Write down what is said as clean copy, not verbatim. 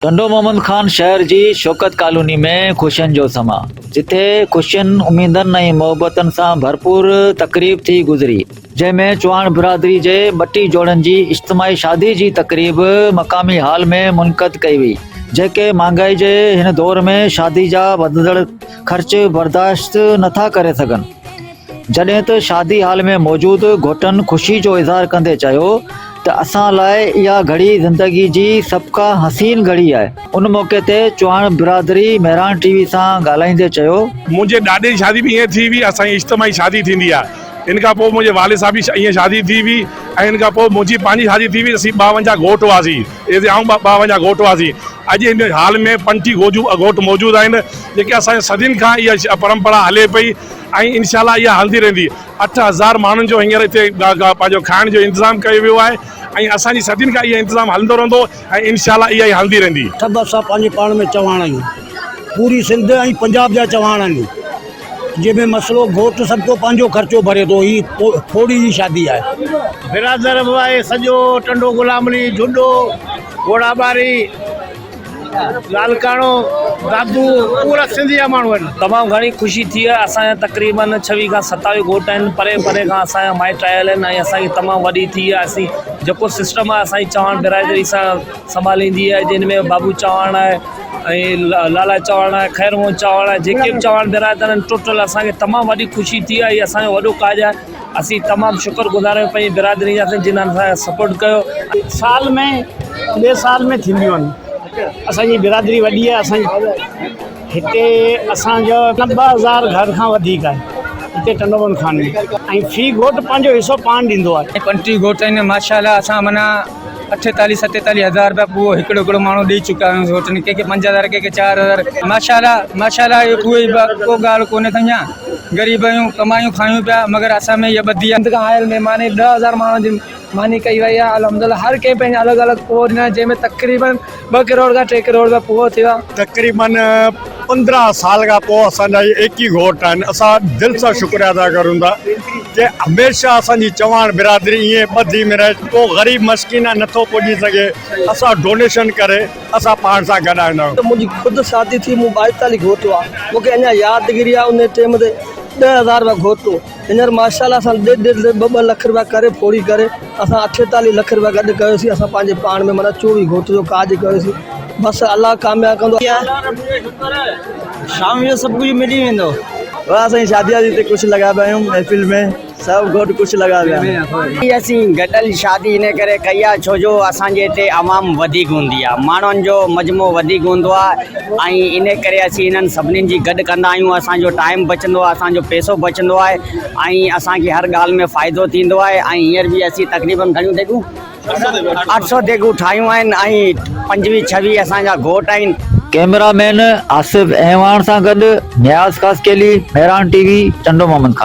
टंडो मोहम्मद खान शहर जी शौकत कॉलोनी में खुशियन जो समा, जिथे खुशियन उम्मीदन ऐं मोहब्बतन सां भरपूर तकरीब थी गुज़री, जंहिंमें चौहान बिरादरी जे 32 जोड़न जी इज्तिमाही शादी जी तकरीब मक़ामी हाल में मुनक़द कई हुई, जेके महांगाई जे हिन दौर में शादी जा वधंदड़ ख़र्च बर्दाश्त नथा करे सघनि। जॾहिं त शादी हाल में मौजूद घोटन ख़ुशी जो इज़हार कंदे चयो त असां लाइ इहा घड़ी ज़िंदगी जी सभ खां हसीन घड़ी आहे। उन मौक़े ते चौहान बिरादरी मेहरान टीवी सां ॻाल्हाईंदे चयो, मुंहिंजे ॾाॾे जी शादी बि ईअं थी हुई, असांजी इज्तिमाही शादी थींदी आहे। इन खां पोइ मुंहिंजे वालिद साहब जी ईअं शादी थी हुई ऐं इन खां पोइ मुंहिंजी पंहिंजी शादी थी हुई। असीं 52 घोट हुआसीं, ऐं 52 घोट हुआसीं। अॼु इन हाल में 35 घोट मौजूदु आहिनि, जेके असांजे सदियुनि खां इहा परंपरा हले पई ऐं इंशाल्लाह इहा हलंदी रहंदी। 8000 माण्हुनि जो हींअर हिते पंहिंजो खाइण जो इंतज़ाम कयो वियो आहे ऐं असांजी सदियुनि खां इहा इंतज़ाम हलंदो रहंदो ऐं इंशाल्लाह इहा ई हलंदी रहंदी। सभु असां पंहिंजे पाण में चवाण आहियूं, पूरी सिंध ऐं पंजाब जा चवाण आहिनि, जंहिंमें मसइलो घोटु सभु को पंहिंजो ख़र्चो भरे थो। ही थोरी जी शादी आहे। बिरादर बि आहे सॼो टंडो गुलामली जुडो घोड़ाबारी लालकाणो दादू पूरा सिंधी जा माण्हू आहिनि। तमामु घणी ख़ुशी थी आहे। असांजा तक़रीबन 26 खां 27 घोट आहिनि, परे परे खां असांजा माइट आयल आहिनि ऐं असांजी तमामु वॾी थी आहे। असीं जेको सिस्टम आहे असांजी चौहान बिरादरी सां संभालींदी आहे, जिन में बाबू चौहान आहे ऐं लाला चौहान आहे, ख़ैर मोहम्मद चौहान आहे, जेके बि चौहान बिरादर आहिनि टोटल असांखे तमामु वॾी ख़ुशी थी आहे। इहा असांजो वॾो काज आहे। असीं तमामु शुक्रगुज़ार आहियूं पंहिंजी बिरादरी जा, जिन असांखे सपोर्ट कयो। साल में 2 साल में थींदियूं आहिनि। असांजी बिरादरी वॾी आहे। असांजी हिते असांजो 90,000 घर खां वधीक आहे हिते टंडो मोहम्मद खान में, ऐं फी घोट पंहिंजो हिसो पाण ॾींदो आहे। 35 घोट आहिनि माशाल्लाह। असां माना 48-47 हज़ार रुपया पोइ हिकिड़ो माण्हू ॾेई चुका आहियूं घोटनि, कंहिंखे 5000, कंहिंखे 4000। माशाल्लाह उहे को ॻाल्हि कोन्हे त अञा ग़रीब आहियूं, कमायूं खायूं पिया, मगर असां में इहा ॿधी आहे। खां आयल महिमान 10,000 माण्हुनि जी मानी कई वई आहे। अल्हम्दुलिल्लाह हर कंहिं पंहिंजा अलॻि अलॻि पोइ ॾिना, जंहिंमें तक़रीबन 2 करोड़ खां 3 करोड़ रुपया पोइ थियो आहे। तक़रीबन 15 साल खां पोइ असांजा एक ही घोट आहिनि। असां दिलि सां शुक्रिया अदा करूं था कि हमेशह असांजी चौहान बिरादरी ईअं ॿधी में रहे। को ग़रीब मस्किन नथो पुॼी सघे, असां डोनेशन करे असां पाण सां गॾाईंदा आहियूं। मुंहिंजी ख़ुदि शादी थी, मूं 42 घोट हुआ, मूंखे अञा यादगिरी आहे। उन टाइम ते 10,000 रुपया घोट हो। हींअर माशाल्लाह असां 1.5-2 लख रुपया करे फोड़ी करे असां 48 लख रुपया गॾु कयोसीं। असां पंहिंजे पाण में माना 24 घोट जो काज कयोसीं। बसि अलाह कामयाबु कंदो। शाम जो सभु कुझु मिली वेंदो। असांजी शादी वादी ते कुझु लॻा पिया आहियूं, महफ़िल में सभु घोट कुझु लॻा पिया आहिनि। असीं गॾियल शादी इन करे कई आहे छो जो असांजे हिते आवाम वधीक हूंदी आहे, माण्हुनि जो मजमो वधीक हूंदो आहे ऐं इन करे असीं इन्हनि सभिनीनि जी गॾु कंदा आहियूं। असांजो टाइम बचंदो आहे, असांजो पैसो बचंदो आहे ऐं असांखे हर ॻाल्हि में फ़ाइदो थींदो आहे। ऐं हींअर बि असीं तक़रीबन घणियूं देगूं 800 देगूं ठाहियूं आहिनि ऐं 25-26 असांजा घोट आहिनि। कैमरामैन आसिफ अहवान सां गॾु नियाज़ कासकेली, मेहरान टीवी, टंडो मोहम्मद खान।